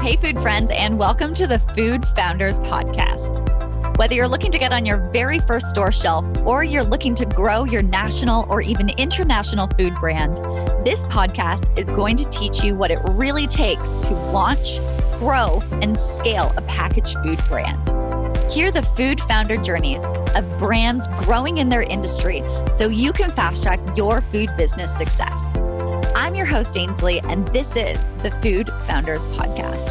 Hey, food friends, and welcome to the Food Founders Podcast. Whether you're looking to get on your very first store shelf or you're looking to grow your national or even international food brand, this podcast is going to teach you what it really takes to launch, grow, and scale a packaged food brand. Hear the food founder journeys of brands growing in their industry so you can fast track your food business success. I'm your host, Ainsley, and this is the Food Founders Podcast.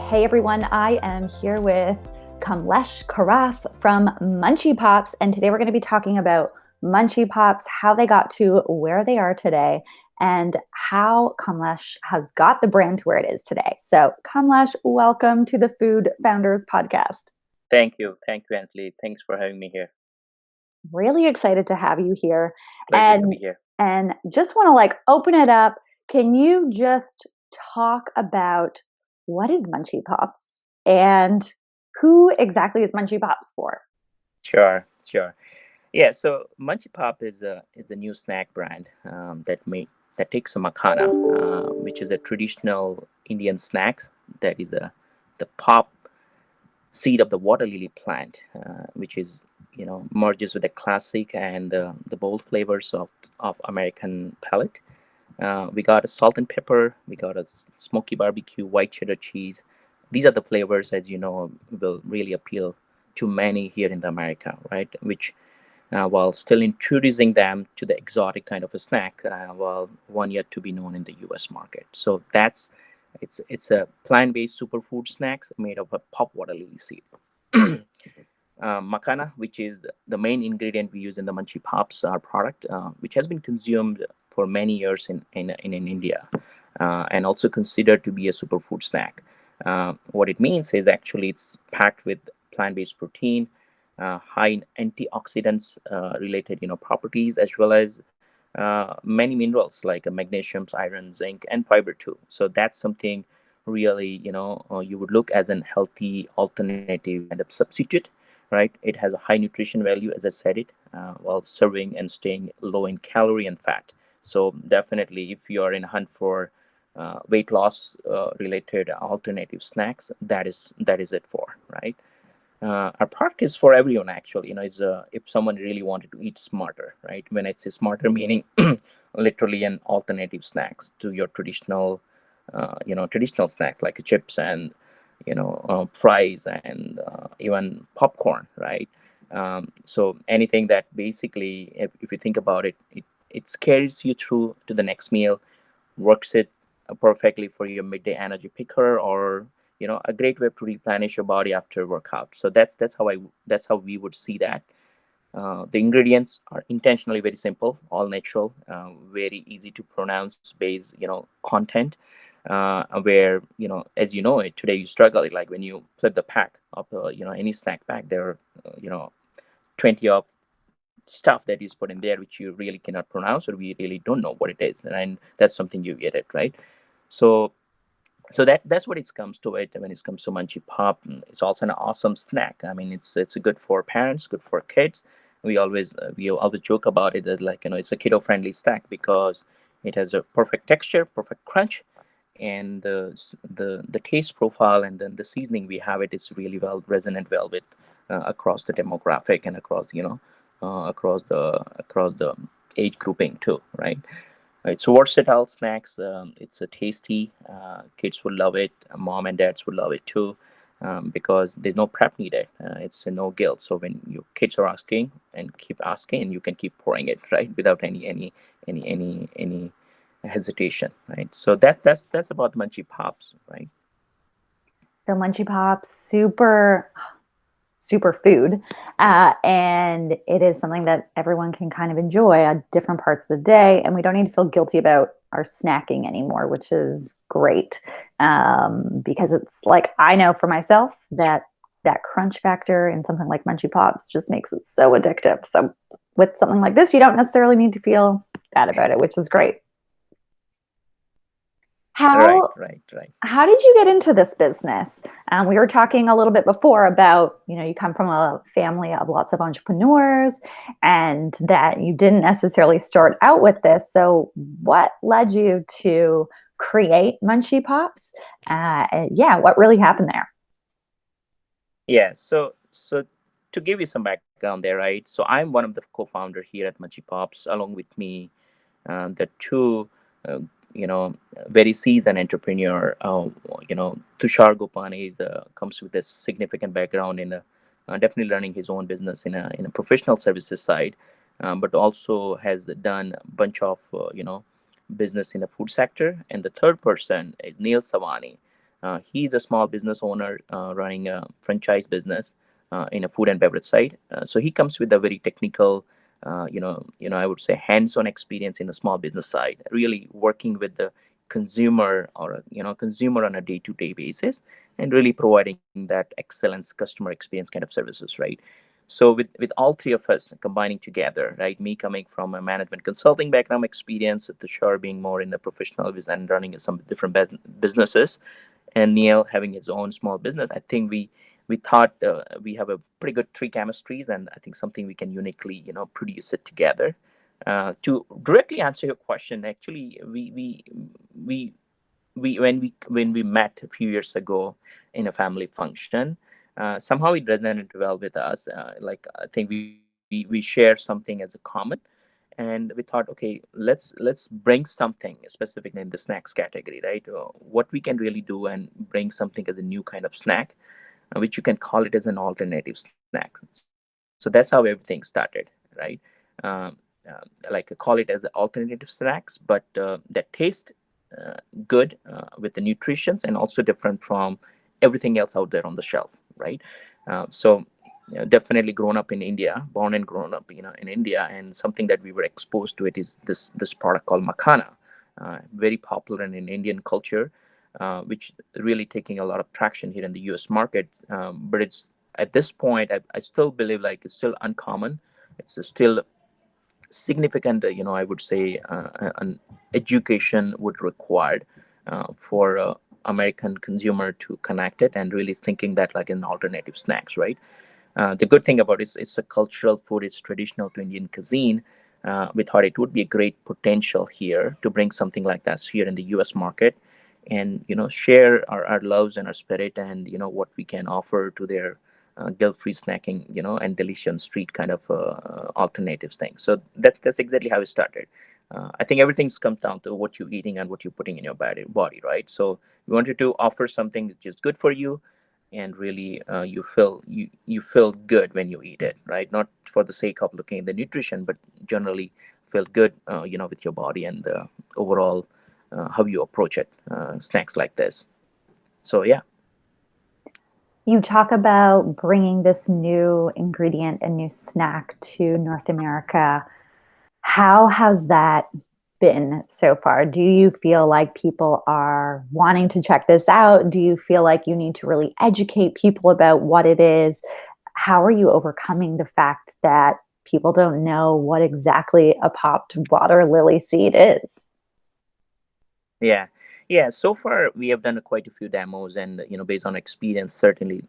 Hey everyone, I am here with Kamlesh Karaf from Munchy Pops, and today we're going to be talking about Munchy Pops, how they got to where they are today, and how Kamlesh has got the brand to where it is today. So Kamlesh, welcome to the Food Founders Podcast. Thank you, Ainsley. Thanks for having me here. Really excited to have you here. Pleasure to be here. And just want to open it up. Can you just talk about what is Munchy Pops and who exactly is Munchy Pops for? Sure. Yeah, so Munchy Pop is a new snack brand that takes a makhana, which is a traditional Indian snack that is the pop seed of the water lily plant, which is merges with the classic and the bold flavors of American palate. We got a salt and pepper, we got a smoky barbecue, white cheddar cheese. These are the flavors, as you know, will really appeal to many here in the America, right? Which while still introducing them to the exotic kind of a snack, while one yet to be known in the U.S. market. So it's a plant-based superfood snacks made of a pop water lily seed. Makhana, which is the main ingredient we use in the Munchy Pops product, which has been consumed for many years in India, and also considered to be a superfood snack. What it means is actually it's packed with plant-based protein, high in antioxidants related properties, as well as many minerals like magnesium, iron, zinc, and fiber too. So that's something really you would look as an healthy alternative and a substitute, right? It has a high nutrition value, as I said it, while serving and staying low in calorie and fat. So definitely, if you are in a hunt for weight loss related alternative snacks, that is it for, right? Our product is for everyone, actually. Is if someone really wanted to eat smarter, right? When I say smarter, meaning literally an alternative snacks to your traditional traditional snacks like chips and fries and even popcorn, right? So anything that basically, if you think about it, it carries you through to the next meal, works it perfectly for your midday energy picker, or a great way to replenish your body after workout. So that's how we would see that. The ingredients are intentionally very simple, all natural, very easy to pronounce base content, where as you know it today, you struggle it, like when you flip the pack of any snack pack, there are 20 of stuff that is put in there which you really cannot pronounce, or we really don't know what it is, and that's something you get it, right? So that's what it comes to it. When it comes to Munchy Pop, it's also an awesome snack. I mean, it's good for parents, good for kids. We always joke about it as it's a kiddo friendly snack because it has a perfect texture, perfect crunch, and the taste profile, and then the seasoning we have it is really well resonant well with across the demographic and across the age grouping too, right? It's a versatile snacks. It's a tasty. Kids would love it. Mom and dads would love it too, because there's no prep needed. It's no guilt. So when your kids are asking and keep asking, you can keep pouring it, right, without any hesitation, right? So that's about Munchy Pops, right? So Munchy Pops, super food. And it is something that everyone can kind of enjoy at different parts of the day. And we don't need to feel guilty about our snacking anymore, which is great. Because it's I know for myself that crunch factor in something like Munchy Pops just makes it so addictive. So with something like this, you don't necessarily need to feel bad about it, which is great. Right, How right, right. how did you get into this business? We were talking a little bit before about, you come from a family of lots of entrepreneurs and that you didn't necessarily start out with this. So, what led you to create Munchy Pops? And yeah, what really happened there? Yeah, so to give you some background there, right? So I'm one of the co-founder here at Munchy Pops. Along with me, the two, uh, very seasoned entrepreneur. Tushar Gopani comes with a significant background in definitely running his own business in a professional services side, but also has done a bunch of business in the food sector. And the third person is Neil Savani. He's a small business owner running a franchise business in a food and beverage side. So he comes with a very technical, I would say hands-on experience in the small business side, really working with the consumer or consumer on a day-to-day basis, and really providing that excellence customer experience kind of services, right? So with all three of us combining together, right? Me coming from a management consulting background experience, Tushar being more in the professional and running some different businesses, and Neil having his own small business. I think we thought we have a pretty good three chemistries, and I think something we can uniquely produce it together. To directly answer your question, actually, we when we met a few years ago in a family function, somehow it resonated well with us. Like I think we share something as a common, and we thought, okay, let's bring something specific in the snacks category, right? What we can really do and bring something as a new kind of snack, which you can call it as an alternative snack. So that's how everything started, right? um, like call it as alternative snacks, but that taste good with the nutritions, and also different from everything else out there on the shelf, right? So definitely grown up in India, born and grown up in India, and something that we were exposed to it is this product called makhana, very popular in Indian culture, which really taking a lot of traction here in the US market. But it's at this point, I still believe like it's still uncommon. It's still significant, I would say, an education would required for American consumer to connect it and really thinking that like an alternative snacks, right? The good thing about it is it's a cultural food. It's traditional to Indian cuisine. We thought it would be a great potential here to bring something like that here in the U.S. market, and share our loves and our spirit, and what we can offer to their guilt-free snacking, and delicious street kind of alternatives things. So that's exactly how it started. I think everything's comes down to what you're eating and what you're putting in your body, right? So we wanted to offer something which is good for you, and really you feel good when you eat it, right? Not for the sake of looking at the nutrition, but generally feel good, with your body and the overall how you approach it, snacks like this. So yeah. You talk about bringing this new ingredient and new snack to North America. How has that been so far? Do you feel like people are wanting to check this out? Do you feel like you need to really educate people about what it is? How are you overcoming the fact that people don't know what exactly a popped water lily seed is? Yeah, yeah. So far, we have done quite a few demos, and based on experience, certainly,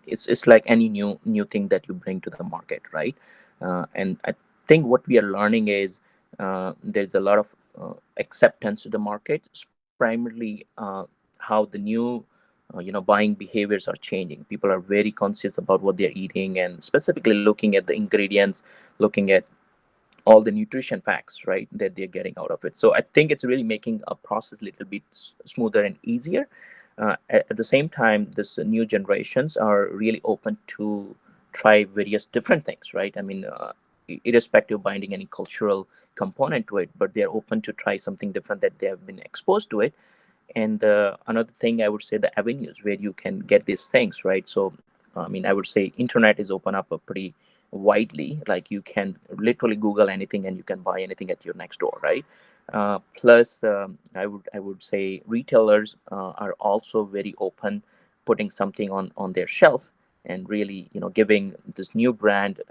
it's like any new thing that you bring to the market, right? And I think what we are learning is there's a lot of acceptance to the market, primarily how the new buying behaviors are changing. People are very conscious about what they're eating, and specifically looking at the ingredients, looking at all the nutrition facts, right, that they're getting out of it. So I think it's really making a process a little bit smoother and easier. At the same time, this new generations are really open to try various different things, right? I mean, irrespective of binding any cultural component to it, but they're open to try something different that they have been exposed to it. And another thing I would say, the avenues where you can get these things, right? So I mean, I would say internet is open up a pretty widely, like you can literally Google anything and you can buy anything at your next door, right? Plus I would say retailers are also very open, putting something on their shelf, and really giving this new brand,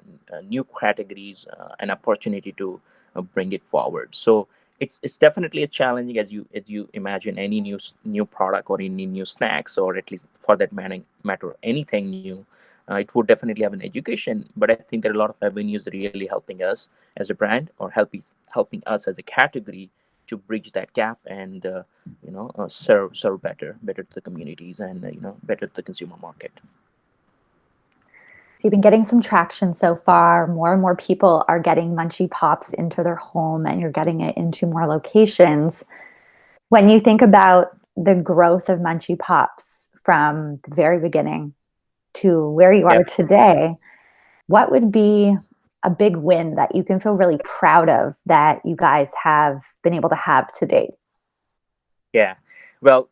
new categories, an opportunity to bring it forward. So it's definitely a challenging as you imagine any new product or any new snacks, or at least for that matter anything new. It would definitely have an education, but I think there are a lot of avenues really helping us as a brand, or helping us as a category to bridge that gap and serve better to the communities, and better to the consumer market. So you've been getting some traction so far. More and more people are getting Munchy Pops into their home, and you're getting it into more locations. When you think about the growth of Munchy Pops from the very beginning to where you are Yep. today, what would be a big win that you can feel really proud of that you guys have been able to have to date? Yeah. Well,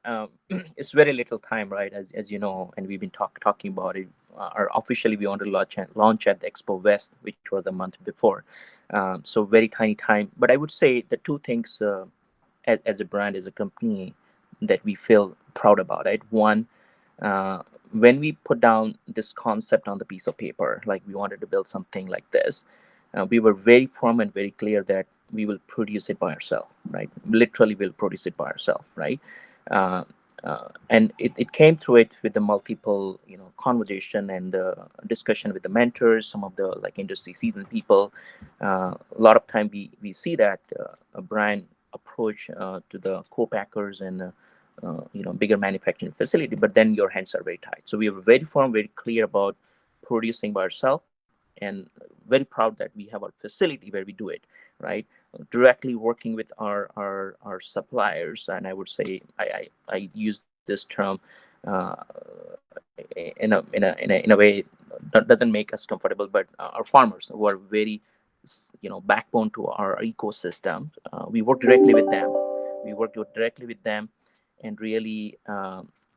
it's very little time, right? As you know, and we've been talking about it. Or officially, we want to launch at the Expo West, which was a month before. So very tiny time. But I would say the two things, as a brand, as a company, that we feel proud about. Right. One, when we put down this concept on the piece of paper, like we wanted to build something like this, we were very firm and very clear that we will produce it by ourselves, right? Literally, we'll produce it by ourselves, right? Uh, and it came through it with the multiple, conversation and discussion with the mentors, some of the like industry seasoned people. A lot of time we see that a brand approach to the co-packers and bigger manufacturing facility, but then your hands are very tight. So we were very firm, very clear about producing by ourselves, and very proud that we have our facility where we do it, right? Directly working with our suppliers. And I would say I use this term uh, in a way that doesn't make us comfortable, but our farmers who are very backbone to our ecosystem. We work directly with them. Directly with them, and really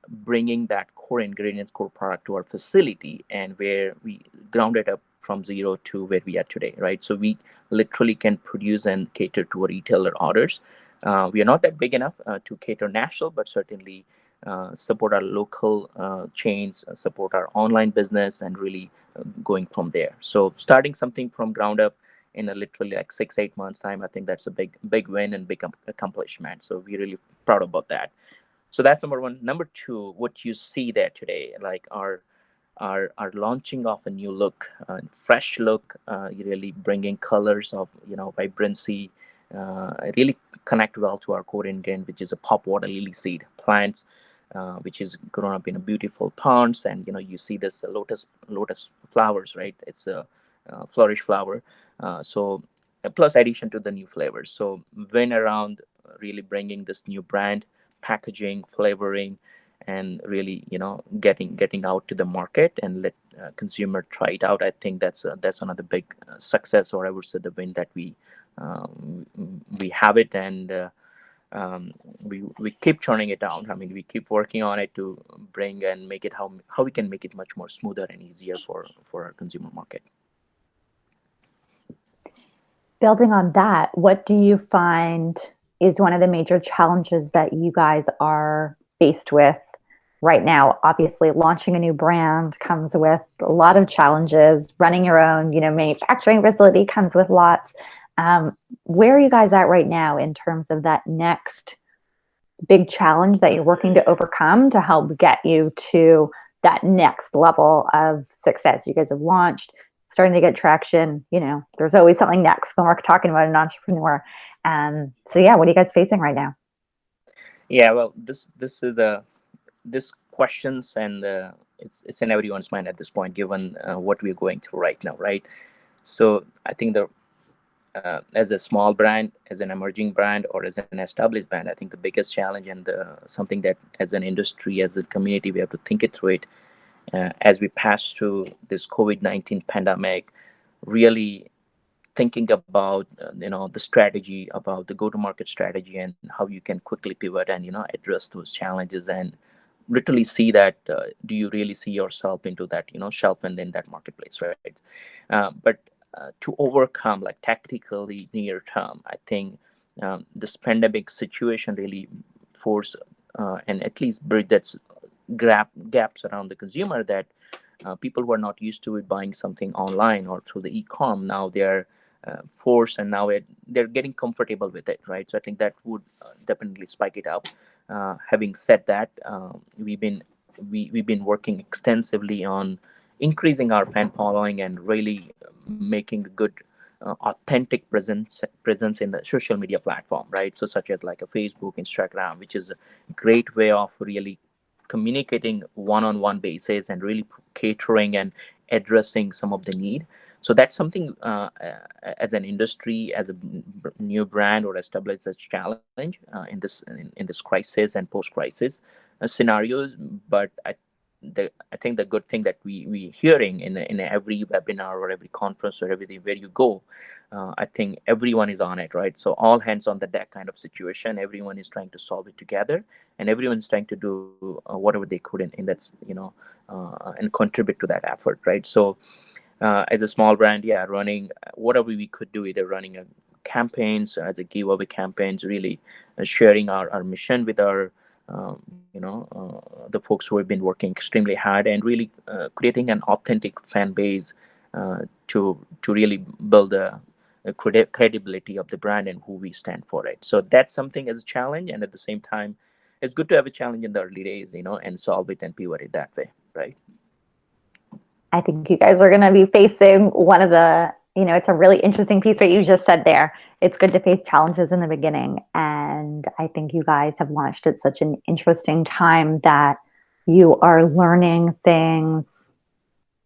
bringing that core ingredients, core product to our facility, and where we ground it up from zero to where we are today, right? So we literally can produce and cater to our retailer orders. We are not that big enough to cater national, but certainly support our local chains, support our online business, and really going from there. So starting something from ground up in a literally like 6-8 months time, I think that's a big win and big accomplishment. So we're really proud about that. So that's number one. Number two, what you see there today, like our launching of a new look, fresh look, really bringing colors of vibrancy, really connect well to our core ingredient, which is a pop water lily seed plant, which is grown up in a beautiful ponds, and you see this lotus flowers, right? It's a flourish flower. So plus addition to the new flavors. So when around really bringing this new brand, packaging, flavoring, and really getting out to the market and let consumer try it out. I think that's another big success, or I would say the win that um, we have it, and we keep turning it down. I mean, we keep working on it to bring and make it how we can make it much more smoother and easier for our consumer market. Building on that, what do you find is one of the major challenges that you guys are faced with right now? Obviously, launching a new brand comes with a lot of challenges. Running your own, manufacturing facility comes with lots. Where are you guys at right now in terms of that next big challenge that you're working to overcome to help get you to that next level of success? You guys have launched, starting to get traction. There's always something next when we're talking about an entrepreneur. So yeah, what are you guys facing right now? Yeah, well, this is this questions, and it's in everyone's mind at this point, given what we're going through right now, right? So I think as a small brand, as an emerging brand, or as an established brand, I think the biggest challenge and something that as an industry, as a community, we have to think it through it as we pass through this COVID-19 pandemic, really thinking about the strategy, about the go-to-market strategy, and how you can quickly pivot and address those challenges, and literally see that do you really see yourself into that shelf and in that marketplace, right? But to overcome, like tactically near term, I think this pandemic situation really force and at least bridge that gaps around the consumer, that people who are not used to it buying something online or through the e-com, now they're force, and now they're getting comfortable with it, right? So I think that would definitely spike it up. Having said that, we've been working extensively on increasing our fan following and really making a good authentic presence in the social media platform, right? So such as like a Facebook, Instagram, which is a great way of really communicating one-on-one basis and really catering and addressing some of the need. So that's something as an industry, as a new brand or established as challenge in this crisis and post crisis scenarios. But I think the good thing that we hearing in every webinar or every conference or everything where you go, I think everyone is on it, right? So all hands on the deck kind of situation. Everyone is trying to solve it together, and everyone's trying to do whatever they could in that's and contribute to that effort, right? So as a small brand, yeah, running whatever we could do, either running a campaigns as a giveaway campaigns, really sharing our mission with our the folks who have been working extremely hard and really creating an authentic fan base to really build a credibility of the brand and who we stand for it. So that's something as a challenge, and at the same time, it's good to have a challenge in the early days, and solve it and pivot it that way, right? I think you guys are going to be facing one of the, it's a really interesting piece that you just said there. It's good to face challenges in the beginning. And I think you guys have launched at such an interesting time that you are learning things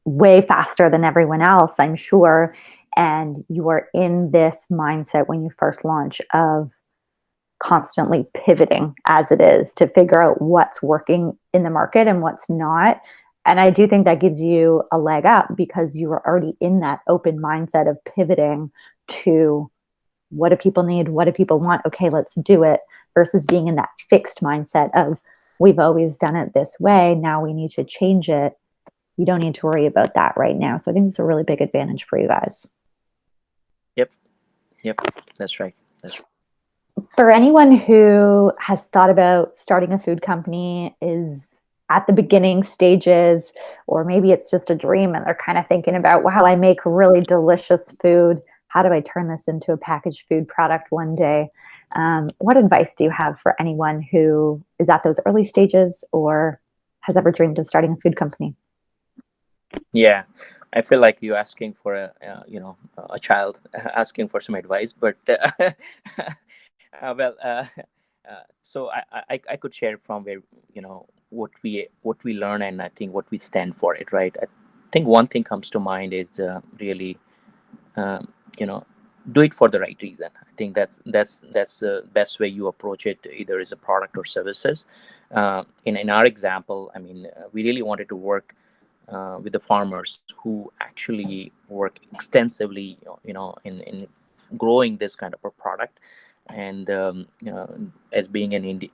way faster than everyone else, I'm sure. And you are in this mindset when you first launch of constantly pivoting as it is to figure out what's working in the market and what's not. And I do think that gives you a leg up because you were already in that open mindset of pivoting to what do people need? What do people want? Okay, let's do it, versus being in that fixed mindset of we've always done it this way. Now we need to change it. You don't need to worry about that right now. So I think it's a really big advantage for you guys. Yep. Yep. That's right. That's right. For anyone who has thought about starting a food company, is at the beginning stages, or maybe it's just a dream and they're kind of thinking about, wow, I make really delicious food. How do I turn this into a packaged food product one day? What advice do you have for anyone who is at those early stages or has ever dreamed of starting a food company? Yeah, I feel like you asking for a child asking for some advice, but well, so I could share from where what we learn, and I think what we stand for it, right? I think one thing comes to mind is really um, you know do it for the right reason. I think that's the best way you approach it, either as a product or services. In our example, I mean, we really wanted to work with the farmers who actually work extensively, in growing this kind of a product. And as being an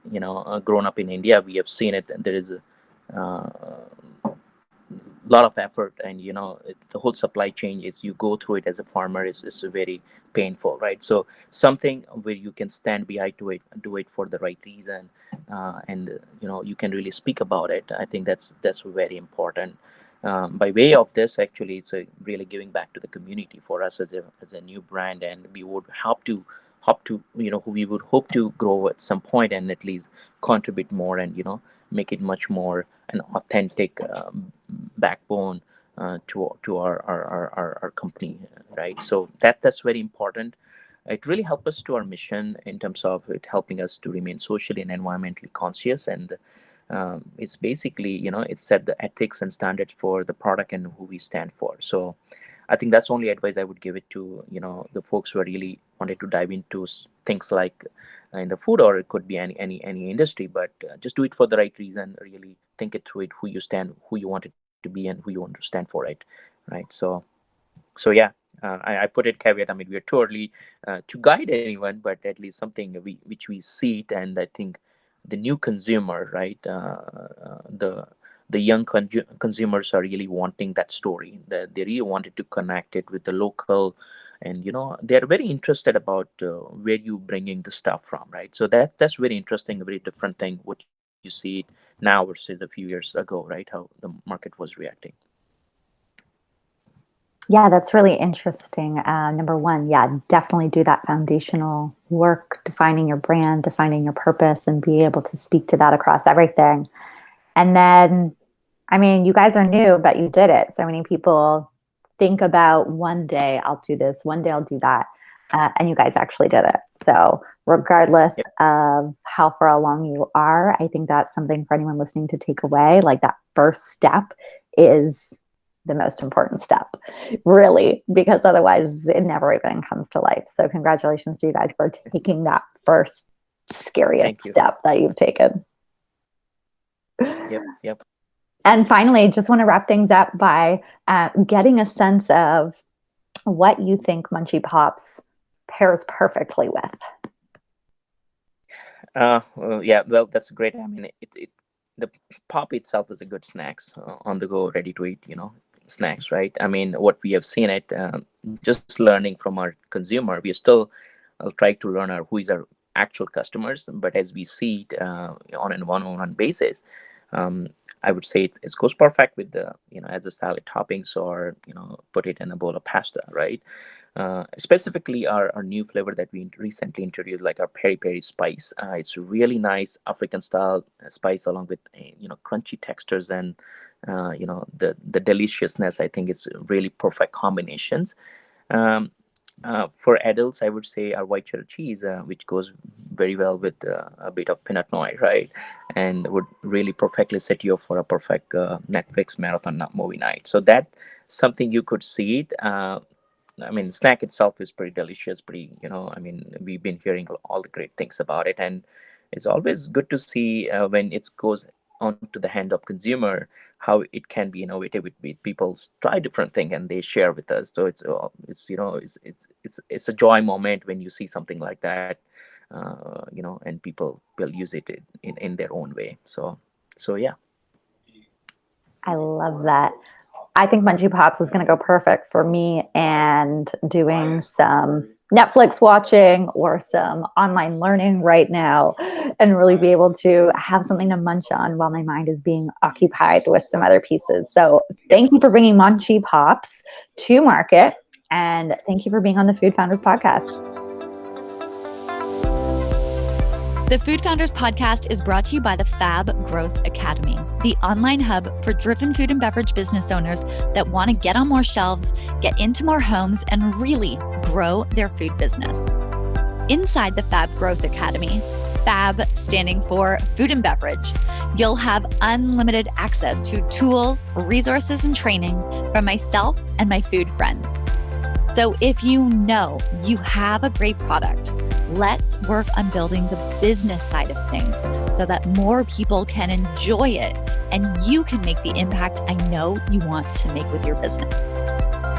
grown up in India, we have seen it, and there is a lot of effort, and the whole supply chain is you go through it as a farmer is very painful, right? So something where you can stand behind to it, do it for the right reason, and you can really speak about it. I think that's very important. By way of this, actually, it's really giving back to the community for us as a new brand, and we would hope to we would hope to grow at some point and at least contribute more, and make it much more an authentic backbone to our company, right? So that's very important. It really helps us to our mission in terms of it helping us to remain socially and environmentally conscious, and it's basically it set the ethics and standards for the product and who we stand for. So I think that's only advice I would give it to the folks who are really wanted to dive into things like in the food, or it could be any industry, but just do it for the right reason. Really think it through, it who you stand, who you want it to be, and who you want to stand for it, right? So yeah, I put it caveat. I mean, we are too early to guide anyone, but at least something which we see it, and I think the new consumer, right? The young consumers are really wanting that story. That they really wanted to connect it with the local, and they're very interested about where you bringing the stuff from, right? So that's very interesting, a very different thing. What you see it now versus a few years ago, right? How the market was reacting. Yeah, that's really interesting. Number one, yeah, definitely do that foundational work, defining your brand, defining your purpose, and be able to speak to that across everything. And then, I mean, you guys are new, but you did it. So many people think about one day I'll do this, one day I'll do that. And you guys actually did it. So, regardless Yep. of how far along you are, I think that's something for anyone listening to take away. Like that first step is the most important step, really, because otherwise it never even comes to life. So, congratulations to you guys for taking that first scariest Thank you. step that you've taken. Yep. And finally, just want to wrap things up by getting a sense of what you think Munchy Pops pairs perfectly with. Yeah, well, that's great. I mean, the pop itself is a good snacks, on the go, ready to eat, snacks, right? I mean, what we have seen it, just learning from our consumer, we are still trying to learn who is our actual customers. But as we see it, on a one-on-one basis, um, I would say it goes perfect with the, as a salad toppings, or put it in a bowl of pasta, right? Specifically, our new flavor that we recently introduced, like our peri peri spice. It's really nice African style spice, along with crunchy textures, and the deliciousness. I think it's really perfect combinations. Um, for adults, I would say our white cheddar cheese, which goes very well with a bit of Pinot Noir, right? And would really perfectly set you up for a perfect Netflix marathon movie night. So that something you could see it. I mean, snack itself is pretty delicious, I mean, we've been hearing all the great things about it. And it's always good to see when it goes onto the hand of consumer, how it can be innovative with people try different thing and they share with us. So it's a joy moment when you see something like that, and people will use it in their own way. So yeah. I love that. I think Munchy Pops is going to go perfect for me and doing some Netflix watching or some online learning right now, and really be able to have something to munch on while my mind is being occupied with some other pieces. So thank you for bringing Munchy Pops to market, and thank you for being on the Food Founders podcast. The Food Founders podcast is brought to you by the Fab Growth Academy, the online hub for driven food and beverage business owners that want to get on more shelves, get into more homes, and really grow their food business. Inside the Fab Growth Academy, Fab standing for food and beverage, you'll have unlimited access to tools, resources, and training from myself and my food friends. So if you know you have a great product, let's work on building the business side of things so that more people can enjoy it and you can make the impact I know you want to make with your business.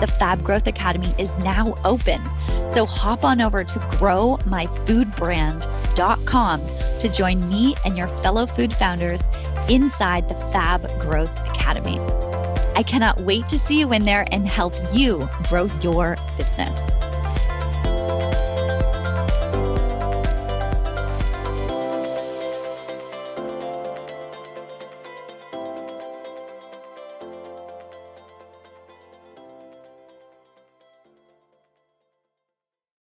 The Fab Growth Academy is now open. So hop on over to growmyfoodbrand.com to join me and your fellow food founders inside the Fab Growth Academy. I cannot wait to see you in there and help you grow your business.